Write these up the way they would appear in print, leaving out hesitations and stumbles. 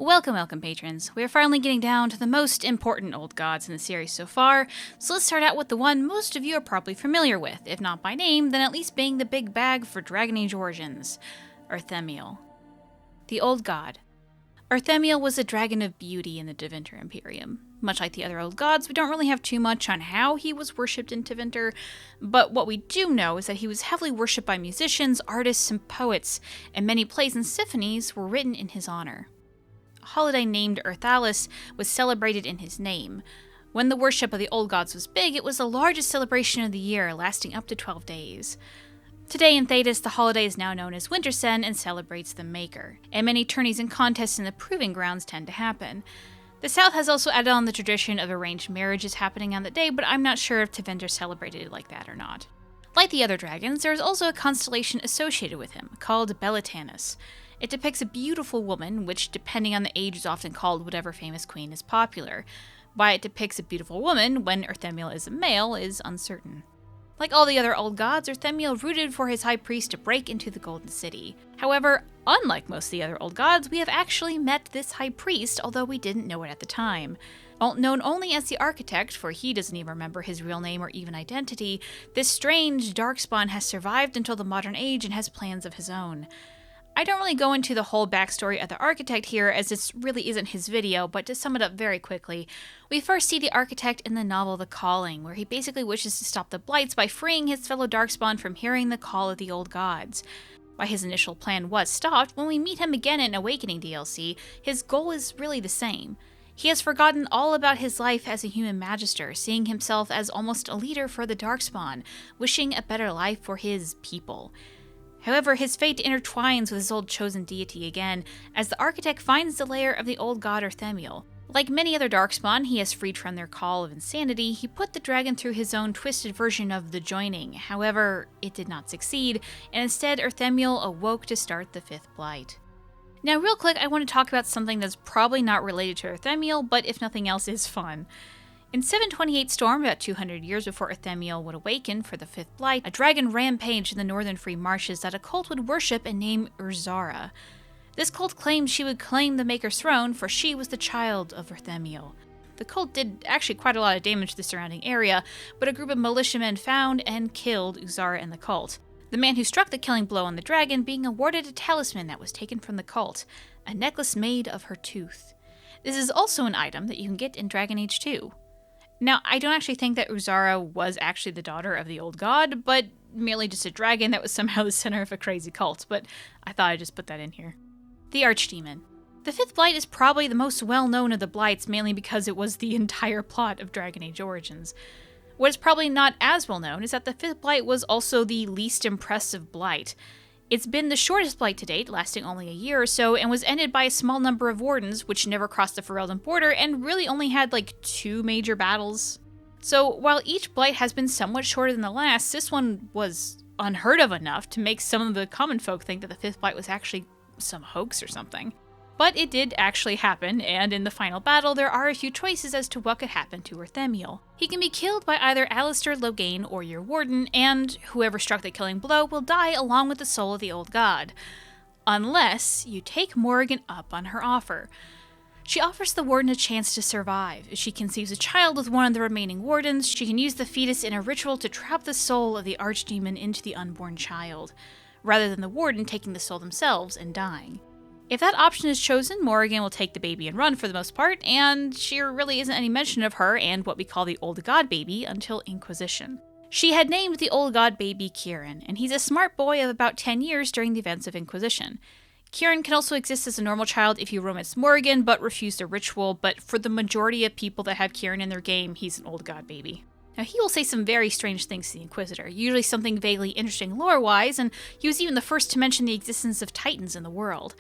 Welcome, patrons. We are finally getting down to the most important old gods in the series so far, so let's start out with the one most of you are probably familiar with, if not by name, then at least being the big bag for Dragon Age origins, Urthemiel. The Old God. Urthemiel was a dragon of beauty in the Tevinter Imperium. Much like the other old gods, we don't really have too much on how he was worshipped in Tevinter, but what we do know is that he was heavily worshipped by musicians, artists, and poets, and many plays and symphonies were written in his honor. A holiday named Urthalis was celebrated in his name. When the worship of the old gods was big, it was the largest celebration of the year, lasting up to 12 days. Today in Thedas, the holiday is now known as Wintersen and celebrates the Maker, and many tourneys and contests in the Proving Grounds tend to happen. The South has also added on the tradition of arranged marriages happening on the day, but I'm not sure if Tevinter celebrated it like that or not. Like the other dragons, there is also a constellation associated with him, called Bellatanus. It depicts a beautiful woman, which, depending on the age, is often called whatever famous queen is popular. Why it depicts a beautiful woman when Urthemiel is a male is uncertain. Like all the other old gods, Urthemiel rooted for his high priest to break into the Golden City. However, unlike most of the other old gods, we have actually met this high priest, although we didn't know it at the time. Known only as the Architect, for he doesn't even remember his real name or even identity, this strange darkspawn has survived until the modern age and has plans of his own. I don't really go into the whole backstory of the Architect here, as this really isn't his video, but to sum it up very quickly, we first see the Architect in the novel The Calling, where he basically wishes to stop the Blights by freeing his fellow Darkspawn from hearing the call of the old gods. While his initial plan was stopped, when we meet him again in Awakening DLC, his goal is really the same. He has forgotten all about his life as a human magister, seeing himself as almost a leader for the Darkspawn, wishing a better life for his people. However, his fate intertwines with his old chosen deity again, as the Architect finds the lair of the old god Urthemiel. Like many other Darkspawn he has freed from their call of insanity, he put the dragon through his own twisted version of the Joining. However, it did not succeed, and instead Urthemiel awoke to start the Fifth Blight. Now real quick, I want to talk about something that's probably not related to Urthemiel, but if nothing else is fun. In 728 Storm, about 200 years before Urthemiel would awaken for the Fifth Blight, a dragon rampaged in the northern free marshes that a cult would worship and name Urzara. This cult claimed she would claim the Maker's throne, for she was the child of Urthemiel. The cult did actually quite a lot of damage to the surrounding area, but a group of militiamen found and killed Urzara and the cult. The man who struck the killing blow on the dragon being awarded a talisman that was taken from the cult, a necklace made of her tooth. This is also an item that you can get in Dragon Age 2. Now, I don't actually think that Urzara was actually the daughter of the old god, but merely just a dragon that was somehow the center of a crazy cult, but I thought I'd just put that in here. The ARCHDEMON. The Fifth Blight is probably the most well-known of the Blights, mainly because it was the entire plot of Dragon Age Origins. What is probably not as well known is that the Fifth Blight was also the least impressive Blight. It's been the shortest Blight to date, lasting only a year or so, and was ended by a small number of Wardens, which never crossed the Ferelden border, and really only had like 2 major battles. So while each Blight has been somewhat shorter than the last, this one was unheard of enough to make some of the common folk think that the Fifth Blight was actually some hoax or something. But it did actually happen, and in the final battle, there are a few choices as to what could happen to Urthemiel. He can be killed by either Alistair, Loghain, or your Warden, and whoever struck the killing blow will die along with the soul of the old god. Unless you take Morrigan up on her offer. She offers the Warden a chance to survive. If she conceives a child with one of the remaining Wardens, she can use the fetus in a ritual to trap the soul of the Archdemon into the unborn child, rather than the Warden taking the soul themselves and dying. If that option is chosen, Morrigan will take the baby and run for the most part, and there really isn't any mention of her and what we call the Old God Baby until Inquisition. She had named the Old God Baby Kieran, and he's a smart boy of about 10 years during the events of Inquisition. Kieran can also exist as a normal child if you romance Morrigan but refuse the ritual, but for the majority of people that have Kieran in their game, he's an Old God Baby. Now, he will say some very strange things to the Inquisitor, usually something vaguely interesting lore-wise, and he was even the first to mention the existence of Titans in the world.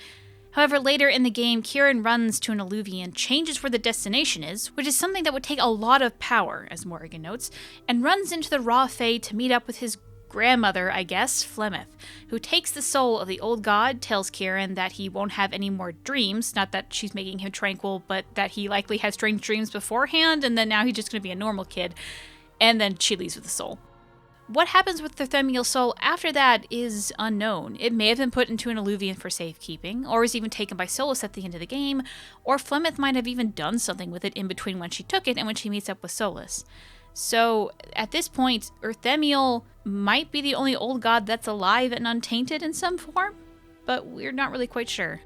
However, later in the game, Kieran runs to an alluvion, changes where the destination is, which is something that would take a lot of power, as Morrigan notes, and runs into the Raw Fae to meet up with his grandmother, I guess, Flemeth, who takes the soul of the old god, tells Kieran that he won't have any more dreams, not that she's making him tranquil, but that he likely had strange dreams beforehand, and then now he's just going to be a normal kid, and then she leaves with the soul. What happens with Urthemiel's soul after that is unknown. It may have been put into an alluvion for safekeeping, or was even taken by Solus at the end of the game, or Flemeth might have even done something with it in between when she took it and when she meets up with Solus. So, at this point, Urthemiel might be the only old god that's alive and untainted in some form, but we're not really quite sure.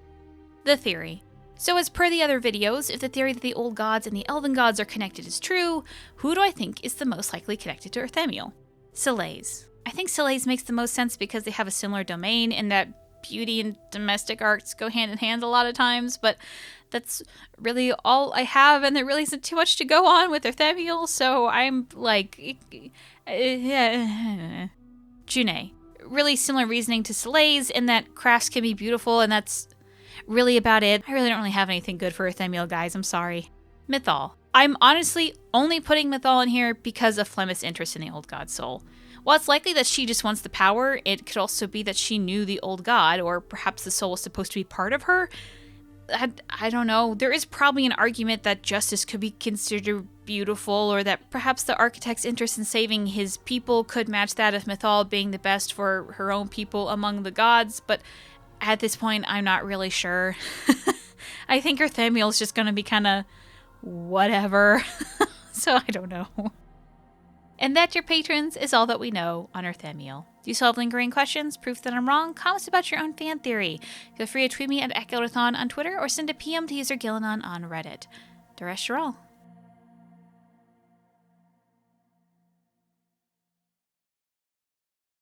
The theory. So as per the other videos, if the theory that the old gods and the elven gods are connected is true, who do I think is the most likely connected to Urthemiel? Selays. I think Selays makes the most sense because they have a similar domain in that beauty and domestic arts go hand in hand a lot of times, but that's really all I have, and there really isn't too much to go on with Urthemiel, so I'm like... Juné. Really similar reasoning to Selays in that crafts can be beautiful, and that's really about it. I really don't really have anything good for Urthemiel, guys. I'm sorry. Mythal. I'm honestly only putting Mythal in here because of Flemeth's interest in the old god's soul. While it's likely that she just wants the power, it could also be that she knew the old god, or perhaps the soul was supposed to be part of her. I don't know. There is probably an argument that justice could be considered beautiful, or that perhaps the architect's interest in saving his people could match that of Mythal being the best for her own people among the gods, but at this point, I'm not really sure. I think Urthemiel is just going to be kind of whatever, so I don't know. And that, your patrons, is all that we know on Urthemiel. Do you still have lingering questions, proof that I'm wrong, comments about your own fan theory? Feel free to tweet me at @Gildathon on Twitter, or send a PM to user Gillanon on Reddit. The rest are all.